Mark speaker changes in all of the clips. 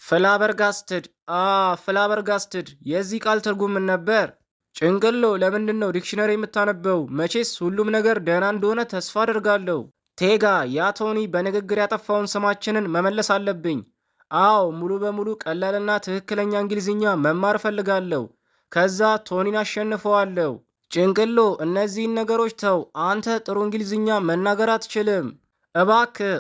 Speaker 1: ፍላበርጋስትድ ፍላበርጋስትድ የዚህ ቃል ትርጉም ምን ነበር? ጭንቅሎ ለምንድነው ዲክሽነሪ የምታነበው? መቼስ ሁሉም ነገር ደህና እንደሆነ ተስፋ አደርጋለሁ። ቴጋ ያ ቶኒ በንግግር ያጠፋውን ስማችንን መመለስ አለብኝ። አዎ ሙሉ በሙሉ ቀላልና ትክክለኛ እንግሊዝኛ መማር እፈልጋለሁ። ከዛ ቶኒን አሸንፈዋለሁ። ጭንቅሎ እነዚህን ነገሮች ተው። አንተ ጥሩ እንግሊዝኛ መናገር አትችልም። እባክህ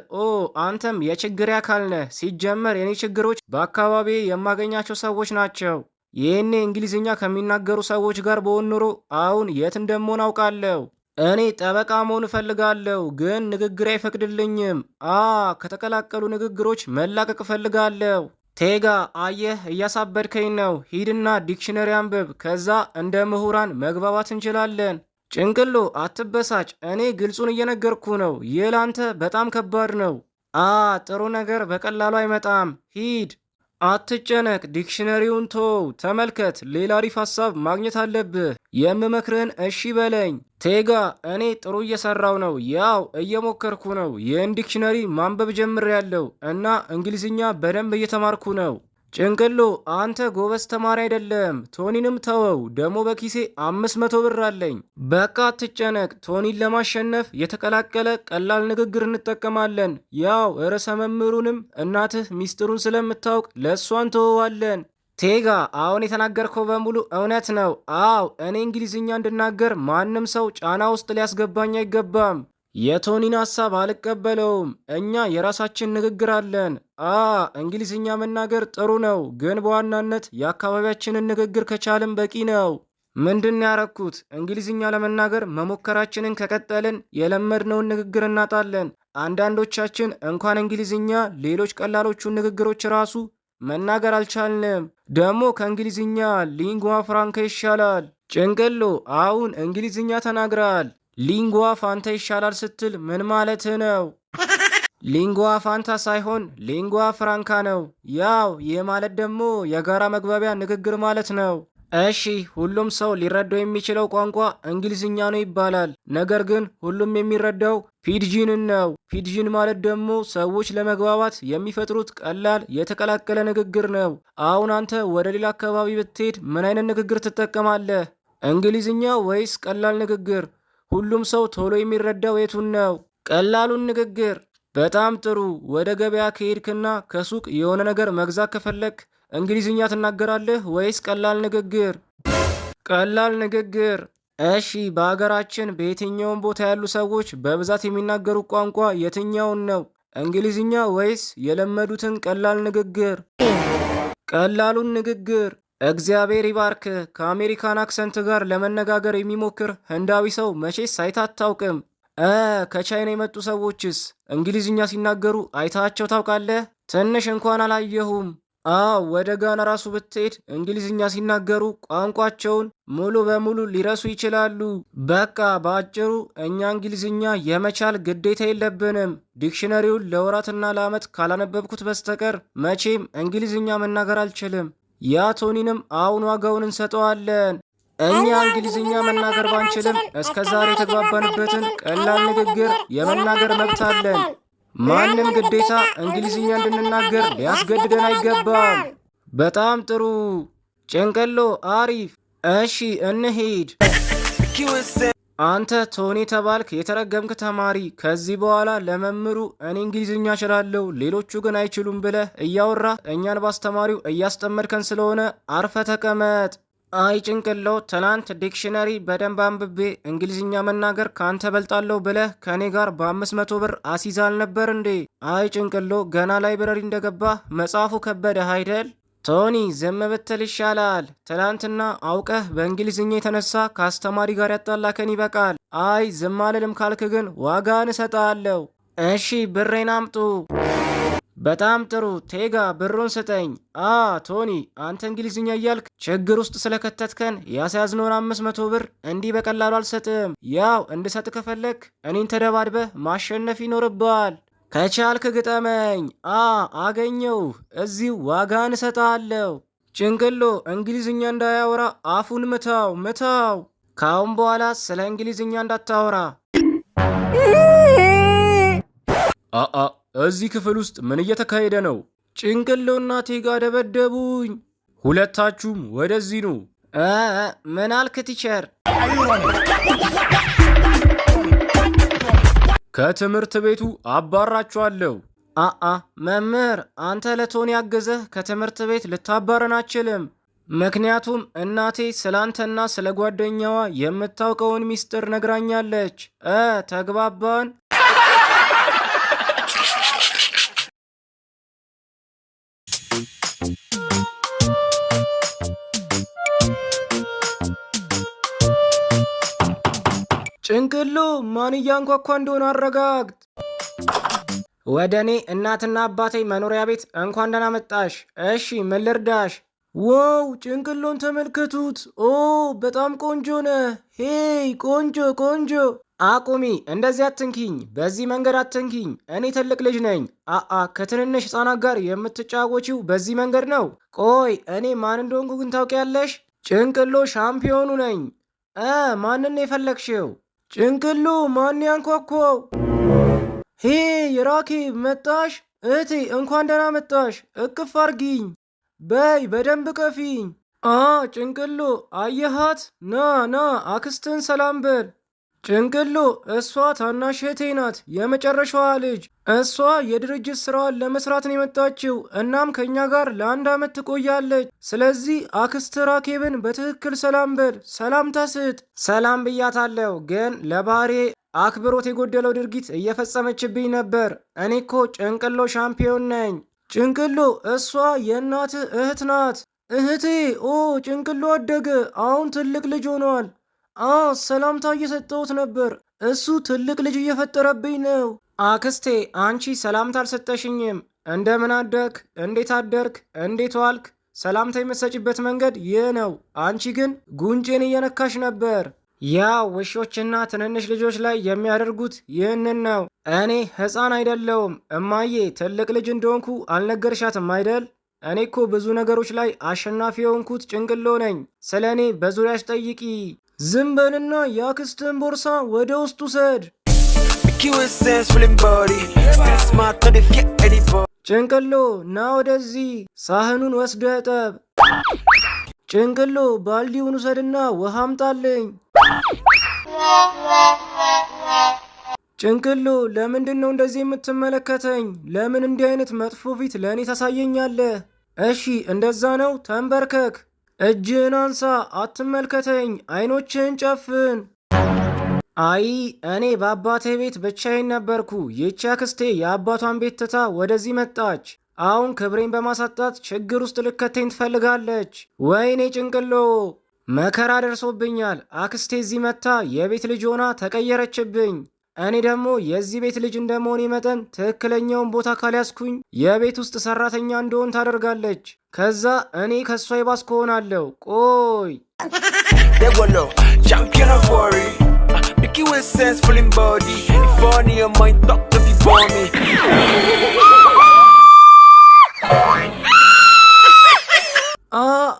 Speaker 1: አንተም የችግሬ አካል ነህ። ሲጀመር የኔ ችግሮች በአካባቢ የማገኛቸው ሰዎች ናቸው። ይህኔ እንግሊዝኛ ከሚናገሩ ሰዎች ጋር በሆን ኖሮ አሁን የት እንደምሆን አውቃለሁ። እኔ ጠበቃ መሆን እፈልጋለሁ፣ ግን ንግግር አይፈቅድልኝም። ከተቀላቀሉ ንግግሮች መላቀቅ እፈልጋለሁ። ቴጋ አየህ፣ እያሳበድከኝ ነው። ሂድና ዲክሽነሪ አንብብ፣ ከዛ እንደ ምሁራን መግባባት እንችላለን። ጭንቅሎ አትበሳጭ፣ እኔ ግልጹን እየነገርኩ ነው። ይህ ላንተ በጣም ከባድ ነው። ጥሩ ነገር በቀላሉ አይመጣም። ሂድ፣ አትጨነቅ። ዲክሽነሪውን ተው፣ ተመልከት። ሌላ አሪፍ ሀሳብ ማግኘት አለብህ። የምመክርህን እሺ በለኝ። ቴጋ እኔ ጥሩ እየሰራው ነው፣ ያው እየሞከርኩ ነው። ይህን ዲክሽነሪ ማንበብ ጀምሬያለሁ እና እንግሊዝኛ በደንብ እየተማርኩ ነው። ጭንቅሎ አንተ ጎበዝ ተማሪ አይደለም። ቶኒንም ተወው፣ ደሞ በኪሴ 500 ብር አለኝ። በቃ አትጨነቅ። ቶኒን ለማሸነፍ የተቀላቀለ ቀላል ንግግር እንጠቀማለን። ያው ርዕሰ መምህሩንም እናትህ ሚስጥሩን ስለምታውቅ ለእሷን ተወዋለን። ቴጋ አሁን የተናገርከው በሙሉ እውነት ነው። እኔ እንግሊዝኛ እንድናገር ማንም ሰው ጫና ውስጥ ሊያስገባኝ አይገባም። የቶኒን ሀሳብ አልቀበለውም። እኛ የራሳችን ንግግር አለን። እንግሊዝኛ መናገር ጥሩ ነው፣ ግን በዋናነት የአካባቢያችንን ንግግር ከቻልን በቂ ነው። ምንድን ያረኩት? እንግሊዝኛ ለመናገር መሞከራችንን ከቀጠልን የለመድነውን ንግግር እናጣለን። አንዳንዶቻችን እንኳን እንግሊዝኛ ሌሎች ቀላሎቹን ንግግሮች ራሱ መናገር አልቻልንም። ደግሞ ከእንግሊዝኛ ሊንጓ ፍራንካ ይሻላል። ጭንቅሎ አሁን እንግሊዝኛ ተናግራል። ሊንጓ ፋንታ ይሻላል ስትል ምን ማለት ነው? ሊንጓ ፋንታ ሳይሆን ሊንጓ ፍራንካ ነው። ያው ይህ ማለት ደግሞ የጋራ መግባቢያ ንግግር ማለት ነው። እሺ ሁሉም ሰው ሊረዳው የሚችለው ቋንቋ እንግሊዝኛ ነው ይባላል። ነገር ግን ሁሉም የሚረዳው ፒድጂንን ነው። ፒድጂን ማለት ደግሞ ሰዎች ለመግባባት የሚፈጥሩት ቀላል የተቀላቀለ ንግግር ነው። አሁን አንተ ወደ ሌላ አካባቢ ብትሄድ ምን አይነት ንግግር ትጠቀማለህ? እንግሊዝኛ ወይስ ቀላል ንግግር? ሁሉም ሰው ቶሎ የሚረዳው የቱን ነው? ቀላሉን ንግግር። በጣም ጥሩ። ወደ ገበያ ከሄድክና ከሱቅ የሆነ ነገር መግዛት ከፈለክ እንግሊዝኛ ትናገራለህ ወይስ ቀላል ንግግር? ቀላል ንግግር። እሺ በሀገራችን በየትኛውም ቦታ ያሉ ሰዎች በብዛት የሚናገሩት ቋንቋ የትኛውን ነው? እንግሊዝኛ ወይስ የለመዱትን ቀላል ንግግር? ቀላሉን ንግግር። እግዚአብሔር ይባርክ። ከአሜሪካን አክሰንት ጋር ለመነጋገር የሚሞክር ህንዳዊ ሰው መቼስ አይተህ አታውቅም። ከቻይና የመጡ ሰዎችስ እንግሊዝኛ ሲናገሩ አይታቸው ታውቃለህ? ትንሽ እንኳን አላየሁም። ወደ ጋና ራሱ ብትሄድ እንግሊዝኛ ሲናገሩ ቋንቋቸውን ሙሉ በሙሉ ሊረሱ ይችላሉ። በቃ በአጭሩ እኛ እንግሊዝኛ የመቻል ግዴታ የለብንም። ዲክሽነሪውን ለወራትና ለዓመት ካላነበብኩት በስተቀር መቼም እንግሊዝኛ መናገር አልችልም። ያ ቶኒንም አሁን ዋጋውን እንሰጠዋለን። እኛ እንግሊዝኛ መናገር ባንችልም እስከ ዛሬ የተግባባንበትን ቀላል ንግግር የመናገር መብት አለን። ማንም ግዴታ እንግሊዝኛ እንድንናገር ሊያስገድደን አይገባም። በጣም ጥሩ ጭንቅሎ፣ አሪፍ። እሺ እንሂድ። አንተ ቶኒ ተባልክ የተረገምክ ተማሪ። ከዚህ በኋላ ለመምህሩ እኔ እንግሊዝኛ እችላለሁ ሌሎቹ ግን አይችሉም ብለህ እያወራህ እኛን ባስተማሪው እያስጠመድከን ስለሆነ አርፈ ተቀመጥ። አይ ጭንቅሎ፣ ትናንት ዲክሽነሪ በደንብ አንብቤ እንግሊዝኛ መናገር ካንተ በልጣለሁ ብለህ ከእኔ ጋር በ500 ብር አሲዛል ነበር እንዴ? አይ ጭንቅሎ፣ ገና ላይብረሪ እንደገባህ መጽሐፉ ከበደህ አይደል? ቶኒ ዝም ብትል ይሻላል። ትናንትና አውቀህ በእንግሊዝኛ የተነሳ ከአስተማሪ ጋር ያጣላከን ይበቃል። አይ ዝም አልልም ካልክ ግን ዋጋን እሰጥሃለሁ። እሺ ብሬን አምጡ። በጣም ጥሩ ቴጋ፣ ብሩን ስጠኝ። ቶኒ አንተ እንግሊዝኛ እያልክ ችግር ውስጥ ስለከተትከን ያስያዝነውን 500 ብር እንዲህ በቀላሉ አልሰጥም። ያው እንድሰጥ ከፈለክ እኔን ተደባድበህ ማሸነፍ ይኖርብሃል። ከቻልክ ግጠመኝ። አገኘው። እዚሁ ዋጋን እሰጥሃለሁ። ጭንቅሎ እንግሊዝኛ እንዳያወራ አፉን ምታው። ካሁን በኋላ ስለ እንግሊዝኛ እንዳታወራ። እዚህ ክፍል ውስጥ ምን እየተካሄደ ነው? ጭንቅሎና ቴጋ ደበደቡኝ። ሁለታችሁም ወደዚህ ኑ። ምን አልክ ቲቸር? ከትምህርት ቤቱ አባራችኋለሁ። መምህር፣ አንተ ለቶኒ ያገዘህ ከትምህርት ቤት ልታባረን አችልም። ምክንያቱም እናቴ ስላንተና ስለ ጓደኛዋ የምታውቀውን ሚስጥር ነግራኛለች። ተግባባን? ጭንቅሎ ማን እያንኳኳ እንደሆነ አረጋግጥ። ወደ እኔ እናትና አባቴ መኖሪያ ቤት እንኳን ደህና መጣሽ። እሺ ምን ልርዳሽ? ዋው ጭንቅሎን ተመልከቱት። በጣም ቆንጆ ነህ። ሄይ ቆንጆ ቆንጆ። አቁሚ፣ እንደዚህ አትንኪኝ፣ በዚህ መንገድ አትንኪኝ። እኔ ትልቅ ልጅ ነኝ። ከትንንሽ ህፃናት ጋር የምትጫወቺው በዚህ መንገድ ነው? ቆይ እኔ ማን እንደሆንኩ ግን ታውቂያለሽ? ጭንቅሎ ሻምፒዮኑ ነኝ። ማንን የፈለግሽው? ጭንቅሎ ማን ያንኳኳው? ሄይ ራኬብ መጣሽ? እህቴ እንኳን ደህና መጣሽ። እቅፍ አርጊኝ። በይ በደንብ ቀፊኝ። ጭንቅሎ አየሃት? ና አክስትን ሰላም በል። ጭንቅሎ እሷ ታናሽ እህቴ ናት፣ የመጨረሻዋ ልጅ። እሷ የድርጅት ስራዋን ለመስራት ነው የመጣችው። እናም ከእኛ ጋር ለ1 ዓመት ትቆያለች። ስለዚህ አክስት ራኬብን በትክክል ሰላም በል፣ ሰላምታ ስጥ። ሰላም ብያታለሁ፣ ግን ለባህሬ አክብሮት የጎደለው ድርጊት እየፈጸመችብኝ ነበር። እኔ እኮ ጭንቅሎ ሻምፒዮን ነኝ። ጭንቅሎ እሷ የእናትህ እህት ናት። እህቴ ጭንቅሎ አደገ፣ አሁን ትልቅ ልጅ ሆኗል። ሰላምታ እየሰጠሁት ነበር፣ እሱ ትልቅ ልጅ እየፈጠረብኝ ነው። አክስቴ አንቺ ሰላምታ አልሰጠሽኝም። እንደምን አደርክ? እንዴት አደርክ? እንዴት ዋልክ? ሰላምታ የምትሰጪበት መንገድ ይህ ነው። አንቺ ግን ጉንጬን እየነካሽ ነበር። ያ ውሾችና ትንንሽ ልጆች ላይ የሚያደርጉት ይህንን ነው። እኔ ሕፃን አይደለውም። እማዬ ትልቅ ልጅ እንደሆንኩ አልነገርሻትም አይደል? እኔ እኮ ብዙ ነገሮች ላይ አሸናፊ የሆንኩት ጭንቅሎ ነኝ። ስለ እኔ በዙሪያሽ ጠይቂ። ዝም በልና የአክስትን ቦርሳ ወደ ውስጥ ውሰድ። ጭንቅሎ ና ወደዚህ፣ ሳህኑን ወስደህ እጠብ። ጭንቅሎ ባልዲውን ውሰድና ውሃ አምጣልኝ። ጭንቅሎ ለምንድን ነው እንደዚህ የምትመለከተኝ? ለምን እንዲህ አይነት መጥፎ ፊት ለእኔ ታሳየኛለህ? እሺ እንደዛ ነው፣ ተንበርከክ። እጅህን አንሳ፣ አትመልከተኝ፣ አይኖችህን ጨፍን። አይ እኔ በአባቴ ቤት ብቻዬን ነበርኩ። ይህች አክስቴ የአባቷን ቤት ትታ ወደዚህ መጣች። አሁን ክብሬን በማሳጣት ችግር ውስጥ ልከተኝ ትፈልጋለች። ወይኔ ጭንቅሎ መከራ ደርሶብኛል። አክስቴ እዚህ መታ የቤት ልጅ ሆና ተቀየረችብኝ። እኔ ደግሞ የዚህ ቤት ልጅ እንደመሆኔ መጠን ትክክለኛውን ቦታ ካልያዝኩኝ የቤት ውስጥ ሰራተኛ እንደሆን ታደርጋለች። ከዛ እኔ ከሷ ይባስ ከሆናለሁ። ቆይ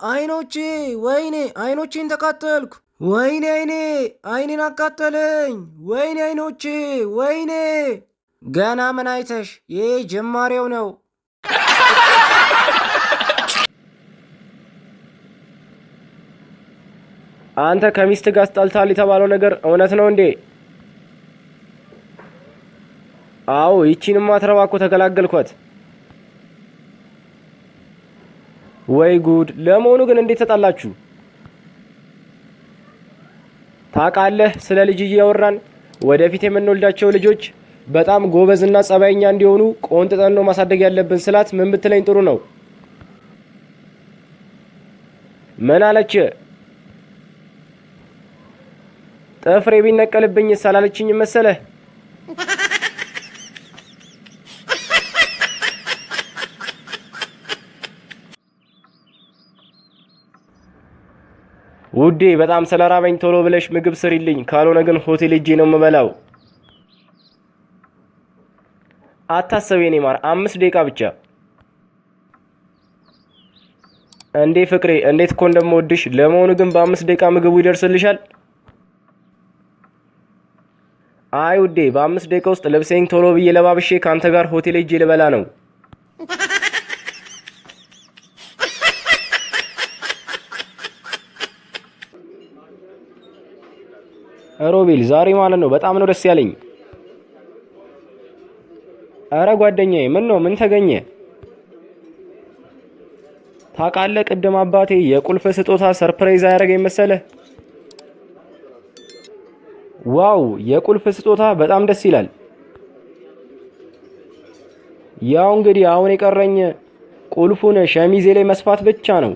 Speaker 1: አይኖቼ፣ ወይኔ አይኖቼን ተቃጠልኩ። ወይኔ አይኔን አቃጠለኝ። ወይኔ አይኖቼ፣ ወይኔ። ገና ምን አይተሽ? ይሄ ጅማሬው ነው። አንተ ከሚስት ጋር ተጣልተሃል የተባለው ነገር እውነት ነው እንዴ? አዎ፣ ይቺንማ ትረባ እኮ ተገላገልኳት። ወይ ጉድ! ለመሆኑ ግን እንዴት ተጣላችሁ? ታውቃለህ፣ ስለ ልጅ እያወራን ወደፊት የምንወልዳቸው ልጆች በጣም ጎበዝና ጸባይኛ እንዲሆኑ ቆንጥጠን ነው ማሳደግ ያለብን ስላት ምን ብትለኝ ጥሩ ነው? ምን አለች? ጥፍሬ ቢነቀልብኝ ሳላለችኝ መሰለህ? ውዴ በጣም ስለራበኝ ቶሎ ብለሽ ምግብ ስሪልኝ፣ ካልሆነ ግን ሆቴል ሄጄ ነው የምበላው። አታስብ የኔ ማር፣ 5 ደቂቃ ብቻ። እንዴ ፍቅሬ፣ እንዴት እኮ እንደምወድሽ። ለመሆኑ ግን በ5 ደቂቃ ምግቡ ይደርስልሻል? አይ ውዴ፣ በ5 ደቂቃ ውስጥ ልብሴን ቶሎ ብዬ ለባብሼ ካንተ ጋር ሆቴል ሄጄ ልበላ ነው። ሮቤል፣ ዛሬ ማለት ነው በጣም ነው ደስ ያለኝ። አረ ጓደኛዬ፣ ምን ነው? ምን ተገኘ? ታውቃለህ፣ ቅድም አባቴ የቁልፍ ስጦታ ሰርፕራይዝ ያደረገኝ መሰለህ? ዋው! የቁልፍ ስጦታ በጣም ደስ ይላል። ያው እንግዲህ አሁን የቀረኝ ቁልፉን ሸሚዜ ላይ መስፋት ብቻ ነው።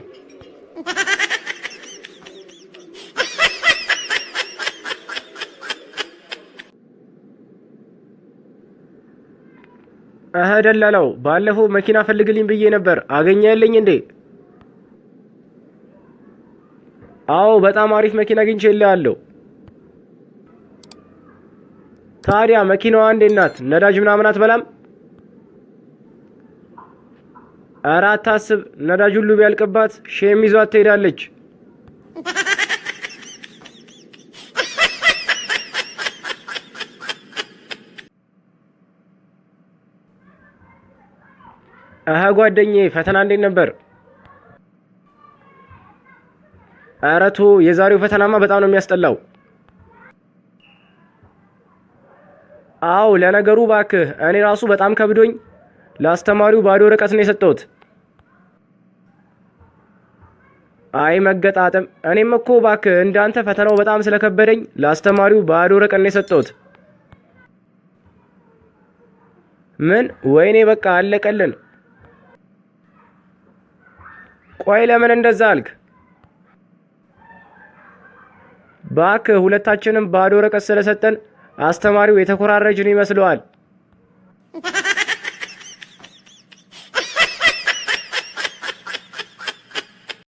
Speaker 1: ደላላው፣ ባለፈው መኪና ፈልግልኝ ብዬ ነበር፣ አገኘህልኝ እንዴ? አዎ፣ በጣም አሪፍ መኪና አግኝቼልሃለሁ። ታዲያ መኪናዋ እንዴት ናት? ነዳጅ ምናምን አትበላም? ኧረ አታስብ፣ ነዳጅ ሁሉ ቢያልቅባት ሼም ይዟት ትሄዳለች። ጓደኛዬ፣ ፈተና እንዴት ነበር? ኧረ ተው፣ የዛሬው ፈተናማ በጣም ነው የሚያስጠላው። አዎ፣ ለነገሩ እባክህ እኔ ራሱ በጣም ከብዶኝ ለአስተማሪው ባዶ ወረቀት ነው የሰጠሁት። አይ መገጣጠም፣ እኔም እኮ እባክህ እንዳንተ ፈተናው በጣም ስለከበደኝ ለአስተማሪው ባዶ ወረቀት ነው የሰጠሁት። ምን? ወይኔ በቃ አለቀልን። ቆይ ለምን እንደዛ አልክ? እባክህ ሁለታችንም ባዶ ወረቀት ስለሰጠን አስተማሪው የተኮራረጅን ይመስለዋል።